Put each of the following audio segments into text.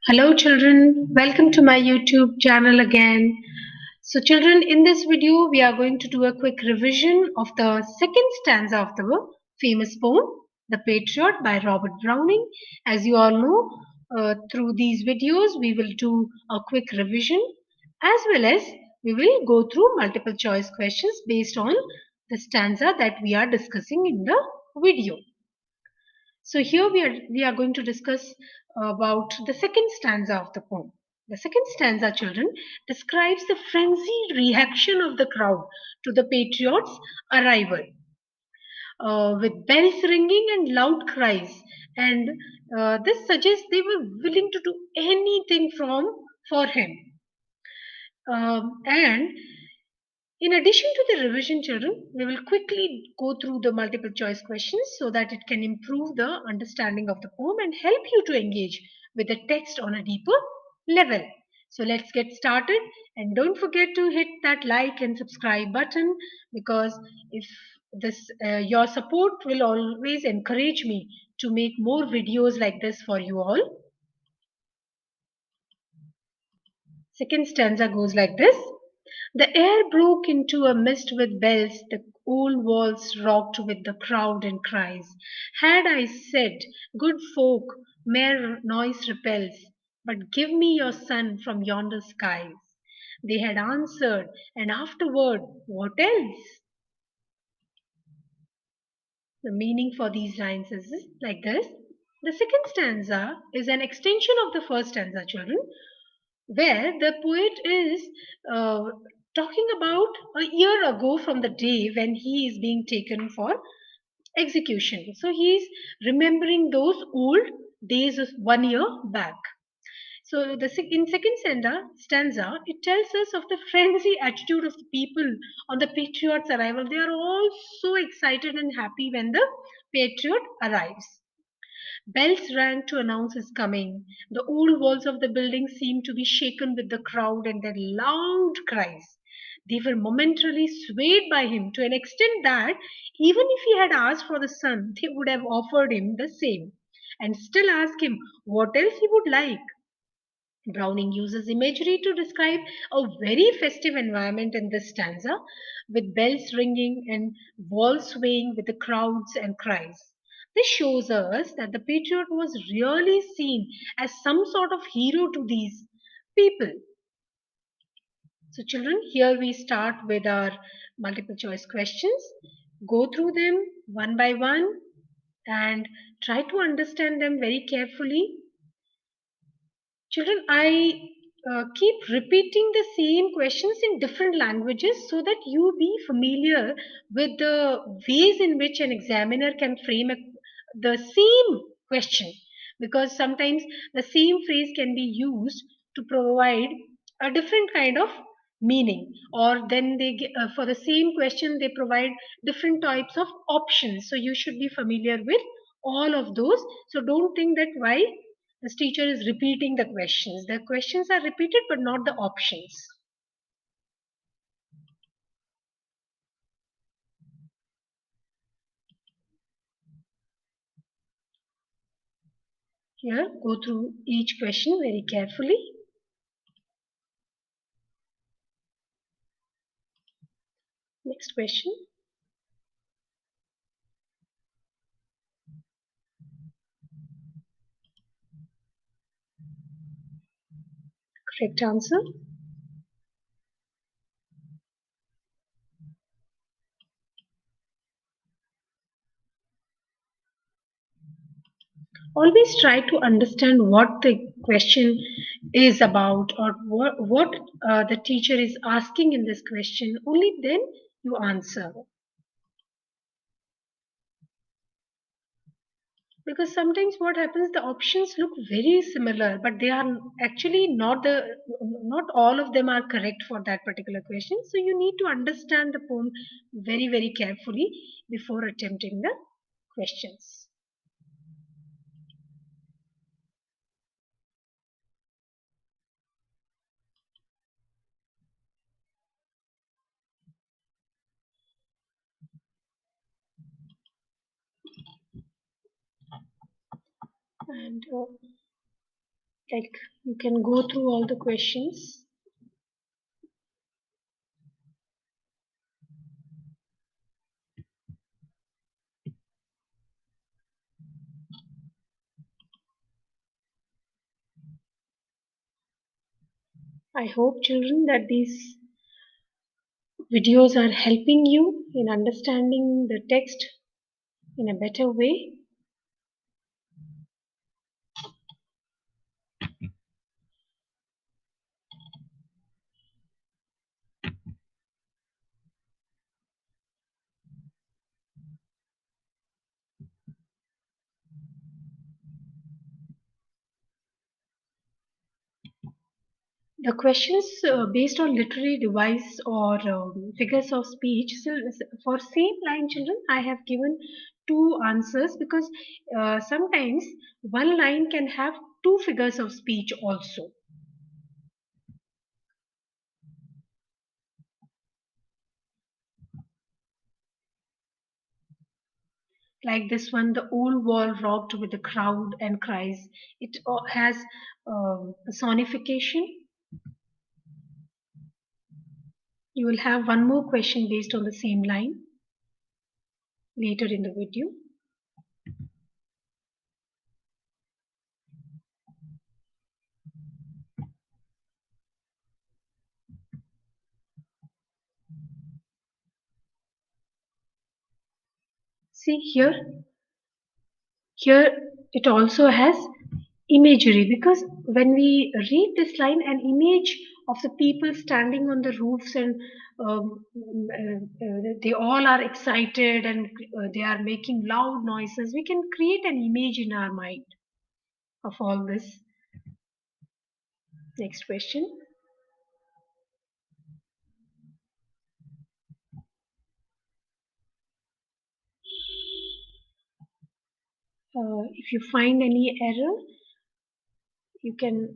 Hello children, welcome to my YouTube channel again. So children, in this video we are going to do a quick revision of the second stanza of the famous poem, The Patriot by Robert Browning. As you all know, through these videos we will do a quick revision as well as we will go through multiple choice questions based on the stanza that we are discussing in the video. So here we are going to discuss about the second stanza of the poem. The second stanza, children, describes the frenzied reaction of the crowd to the patriot's arrival, with bells ringing and loud cries. And this suggests they were willing to do anything for him. And in addition to the revision, children, we will quickly go through the multiple choice questions so that it can improve the understanding of the poem and help you to engage with the text on a deeper level. So let's get started, and don't forget to hit that like and subscribe button, because if this your support will always encourage me to make more videos like this for you all. Second stanza goes like this. The air broke into a mist with bells, the old walls rocked with the crowd and cries. Had I said, good folk, mere noise repels, but give me your son from yonder skies. They had answered, and afterward, what else? The meaning for these lines is like this. The second stanza is an extension of the first stanza, children, where the poet is uh, talking about a year ago from the day when he is being taken for execution. So he is remembering those old days of 1 year back. So in second stanza, it tells us of the frenzy attitude of the people on the patriot's arrival. They are all so excited and happy when the patriot arrives. Bells rang to announce his coming. The old walls of the building seemed to be shaken with the crowd and their loud cries. They were momentarily swayed by him to an extent that even if he had asked for the sun, they would have offered him the same and still ask him what else he would like. Browning uses imagery to describe a very festive environment in this stanza, with bells ringing and walls swaying with the crowds and cries. This shows us that the patriot was really seen as some sort of hero to these people. So, children, here we start with our multiple choice questions. Go through them one by one and try to understand them very carefully. Children, I keep repeating the same questions in different languages so that you be familiar with the ways in which an examiner can frame the same question. Because sometimes the same phrase can be used to provide a different kind of meaning, or then for the same question they provide different types of options. So you should be familiar with all of those. So don't think that why this teacher is repeating the questions. The questions are repeated but not the options. Here, go through each question very carefully. Next question. Correct answer. Always try to understand what the question is about, or what the teacher is asking in this question. Only then you answer. Because sometimes what happens, the options look very similar but they are actually not all of them are correct for that particular question. So you need to understand the poem very carefully before attempting the questions. And Like you can go through all the questions. I hope, children, that these videos are helping you in understanding the text in a better way. The questions based on literary device or figures of speech. So for same line, children, I have given two answers because sometimes one line can have two figures of speech also. Like this one, the old wall rocked with the crowd and cries. It has personification. You will have one more question based on the same line later in the video. See here it also has imagery because when we read this line, an image of the people standing on the roofs and they all are excited and they are making loud noises. We can create an image in our mind of all this. Next question. If you find any error, you can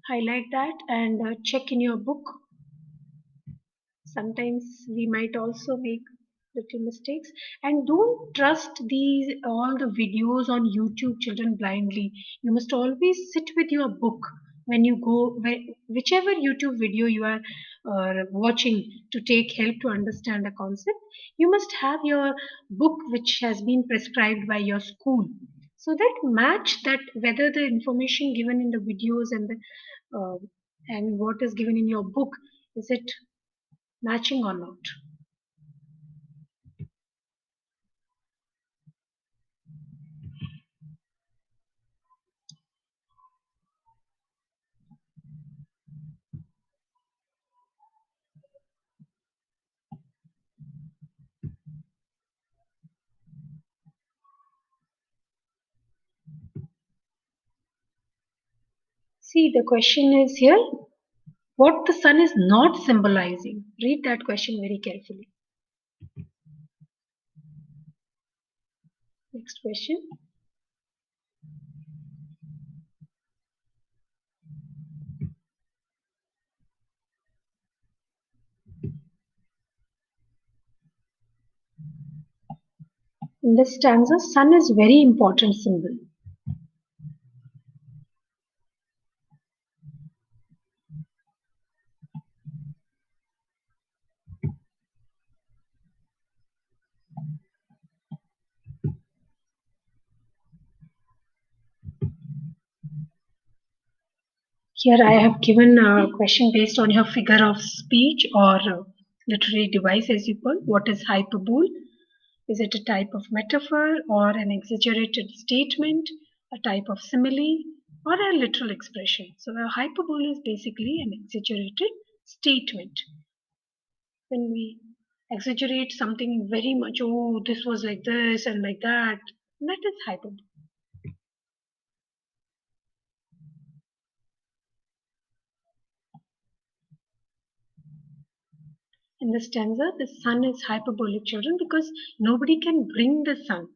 highlight that and check in your book. Sometimes we might also make little mistakes, and don't trust these all the videos on YouTube, children, blindly. You must always sit with your book when you go whichever YouTube video you are watching to take help to understand a concept. You must have your book which has been prescribed by your school, so that match that whether the information given in the videos uh, and what is given in your book, is it matching or not. See, the question is here what the sun is not symbolizing. Read that question very carefully. Next question. In this stanza, sun is very important symbol. Here I have given a question based on your figure of speech or literary device as you call. What is hyperbole? Is it a type of metaphor or an exaggerated statement, a type of simile, or a literal expression? So a hyperbole is basically an exaggerated statement. When we exaggerate something very much, oh, this was like this and like that, that is hyperbole. In the stanza, the sun is hyperbolic, children, because nobody can bring the sun.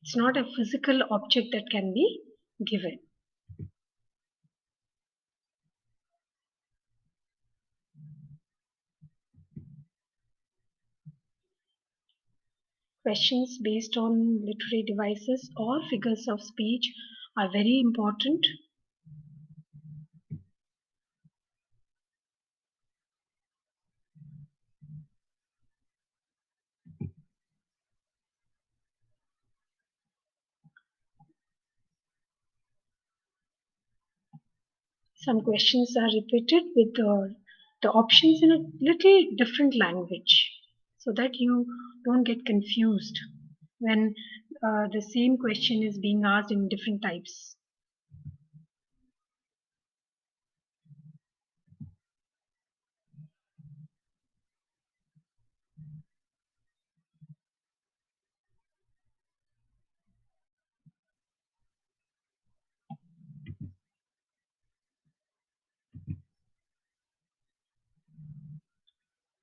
It's not a physical object that can be given. Questions based on literary devices or figures of speech are very important. Some questions are repeated with the options in a little different language so that you don't get confused when the same question is being asked in different types.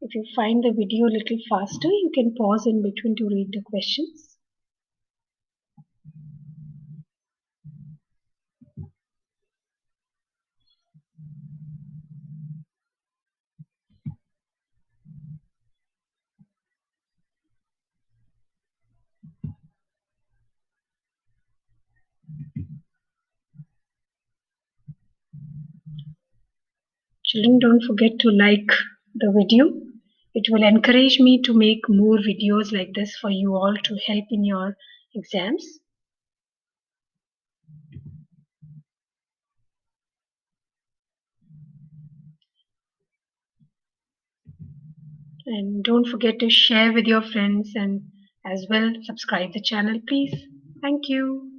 If you find the video a little faster, you can pause in between to read the questions. Children, don't forget to like the video. It will encourage me to make more videos like this for you all to help in your exams. And don't forget to share with your friends and as well subscribe the channel, please. Thank you.